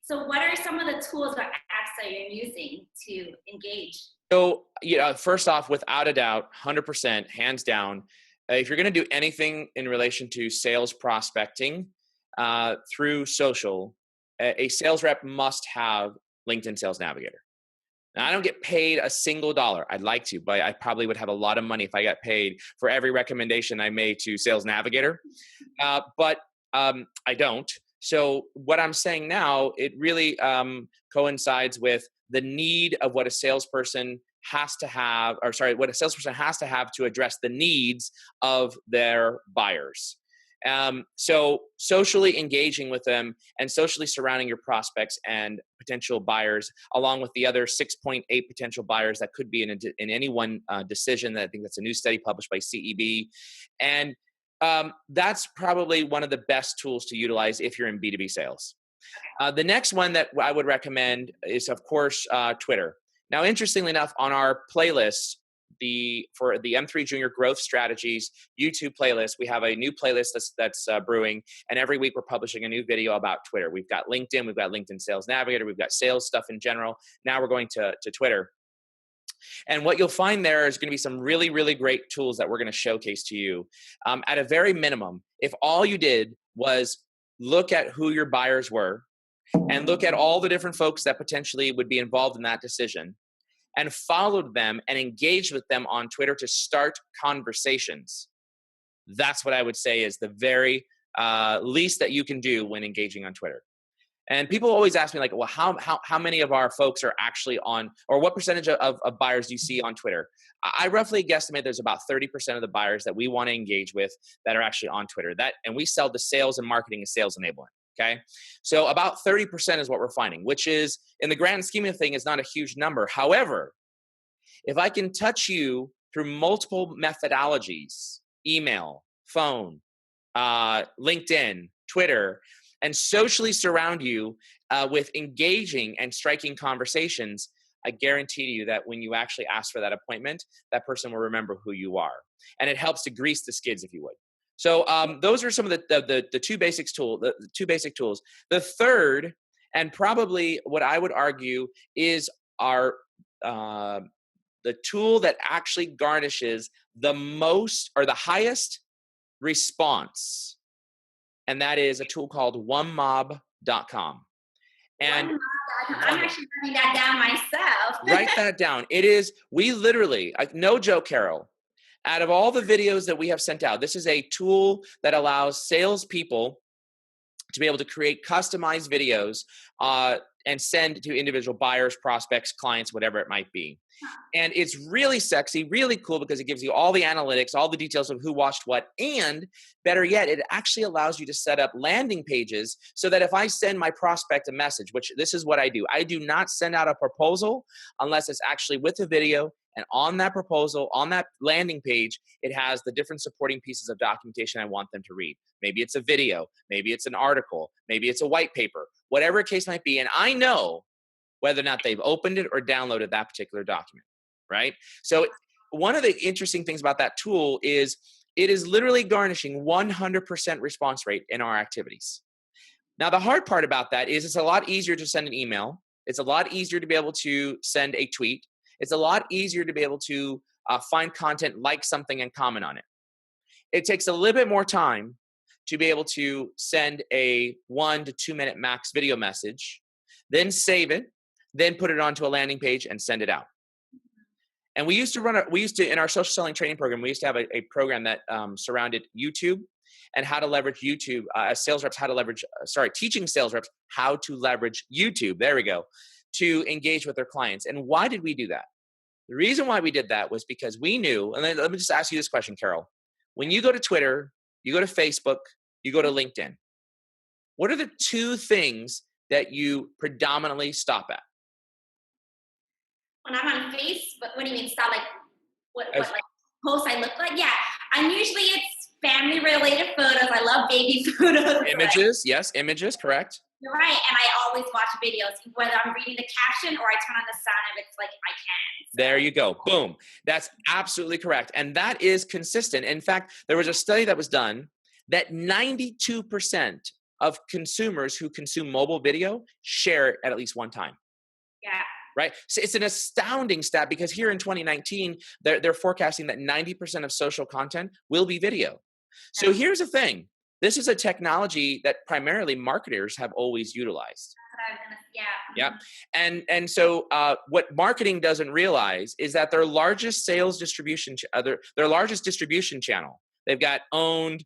So what are some of the tools or apps that you're using to engage? So, first off, without a doubt, 100%, hands down, if you're going to do anything in relation to sales prospecting through social, a sales rep must have LinkedIn Sales Navigator. Now, I don't get paid a single dollar. I'd like to, but I probably would have a lot of money if I got paid for every recommendation I made to Sales Navigator. But I don't. So what I'm saying now, it really coincides with the need of what a salesperson has to have, what a salesperson has to have to address the needs of their buyers. So socially engaging with them and socially surrounding your prospects and potential buyers, along with the other 6.8 potential buyers that could be in any one decision. I think that's a new study published by CEB. And that's probably one of the best tools to utilize if you're in B2B sales. The next one that I would recommend is, of course, Twitter. Now, interestingly enough, on our playlist, for the M3 Junior Growth Strategies YouTube playlist, we have a new playlist that's brewing, and every week we're publishing a new video about Twitter. We've got LinkedIn, we've got LinkedIn Sales Navigator, we've got sales stuff in general. Now we're going to Twitter. And what you'll find there is going to be some really, really great tools that we're going to showcase to you. At a very minimum, if all you did was look at who your buyers were and look at all the different folks that potentially would be involved in that decision and followed them and engaged with them on Twitter to start conversations, that's what I would say is the very least that you can do when engaging on Twitter. And people always ask me, like, well, how many of our folks are actually on, or what percentage of buyers do you see on Twitter? I roughly guesstimate there's about 30% of the buyers that we want to engage with that are actually on Twitter. And we sell the sales and marketing and sales enablement. Okay. So about 30% is what we're finding, which is, in the grand scheme of things, is not a huge number. However, if I can touch you through multiple methodologies, email, phone, LinkedIn, Twitter, and socially surround you with engaging and striking conversations, I guarantee you that when you actually ask for that appointment, that person will remember who you are. And it helps to grease the skids, if you would. So those are some of the two basic tools. The third, and probably what I would argue, is the tool that actually garnishes the most or the highest response. And that is a tool called onemob.com. And I'm actually writing that down myself. Write that down. It is, we literally, no joke, Carol, out of all the videos that we have sent out, this is a tool that allows salespeople to be able to create customized videos and send to individual buyers, prospects, clients, whatever it might be. And it's really sexy, really cool, because it gives you all the analytics, all the details of who watched what, and better yet, it actually allows you to set up landing pages so that if I send my prospect a message, which this is what I do not send out a proposal unless it's actually with a video, and on that proposal, on that landing page, it has the different supporting pieces of documentation I want them to read. Maybe it's a video, maybe it's an article, maybe it's a white paper, whatever case might be, and I know whether or not they've opened it or downloaded that particular document, right? So one of the interesting things about that tool is it is literally garnishing 100% response rate in our activities. Now, the hard part about that is it's a lot easier to send an email. It's a lot easier to be able to send a tweet. It's a lot easier to be able to find content, like something, and comment on it. It takes a little bit more time to be able to send a 1 to 2 minute max video message, then save it, then put it onto a landing page and send it out. And we used to in our social selling training program, we used to have a program that surrounded YouTube and how to leverage YouTube as sales reps, teaching sales reps how to leverage YouTube. There we go. To engage with their clients. And why did we do that? The reason why we did that was because we knew, and let me just ask you this question, Carol. When you go to Twitter, you go to Facebook, you go to LinkedIn, what are the two things that you predominantly stop at? When I'm on Facebook, what do you mean stop? Like what like posts I look like? Yeah, it's family related photos. I love baby photos. Images, yes, images, correct. You're right, and I always watch videos, whether I'm reading the caption or I turn on the sound if it's like I can. So. There you go. Boom. That's absolutely correct. And that is consistent. In fact, there was a study that was done that 92% of consumers who consume mobile video share it at least one time. Yeah. Right? So it's an astounding stat because here in 2019, they're forecasting that 90% of social content will be video. So here's the thing. This is a technology that primarily marketers have always utilized. Yeah. And so what marketing doesn't realize is that their largest sales distribution, their largest distribution channel, they've got owned,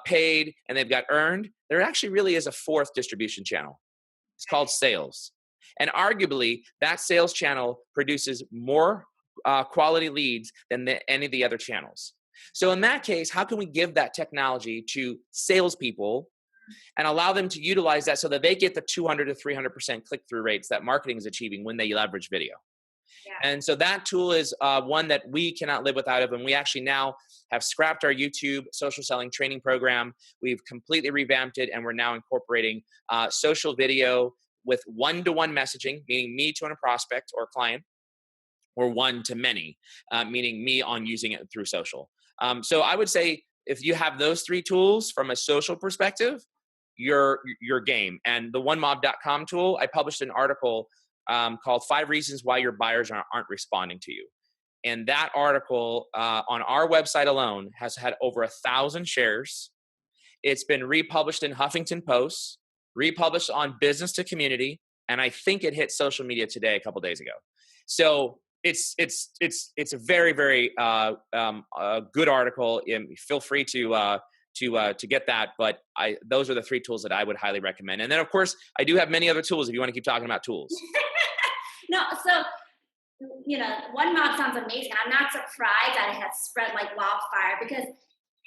paid, and they've got earned. There actually really is a fourth distribution channel. It's called sales. And arguably, that sales channel produces more quality leads than any of the other channels. So in that case, how can we give that technology to salespeople and allow them to utilize that so that they get the 200 to 300% click-through rates that marketing is achieving when they leverage video? Yeah. And so that tool is one that we cannot live without of, and we actually now have scrapped our YouTube social selling training program. We've completely revamped it, and we're now incorporating social video with one-to-one messaging, meaning me to a prospect or client, or one-to-many, meaning me on using it through social. So I would say if you have those three tools from a social perspective, your game. And the onemob.com tool, I published an article called 5 Reasons Why Your Buyers Aren't Responding to You. And that article on our website alone has had over 1,000 shares. It's been republished in Huffington Post, republished on Business to Community, and I think it hit social media today a couple days ago. So it's a very, very good article. Feel free to get that, but those are the 3 tools that I would highly recommend. And then, of course, I do have many other tools if you want to keep talking about tools. No, so, One Mob sounds amazing. I'm not surprised that it has spread like wildfire because,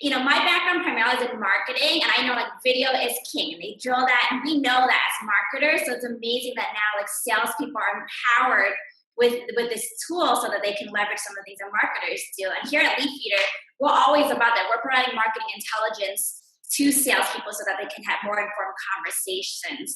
my background primarily is in marketing, and I know like video is king, and they drill that, and we know that as marketers. So it's amazing that now like salespeople are empowered with this tool so that they can leverage some of things that marketers do. And here at Leafeater, we're always about that. We're providing marketing intelligence to salespeople so that they can have more informed conversations.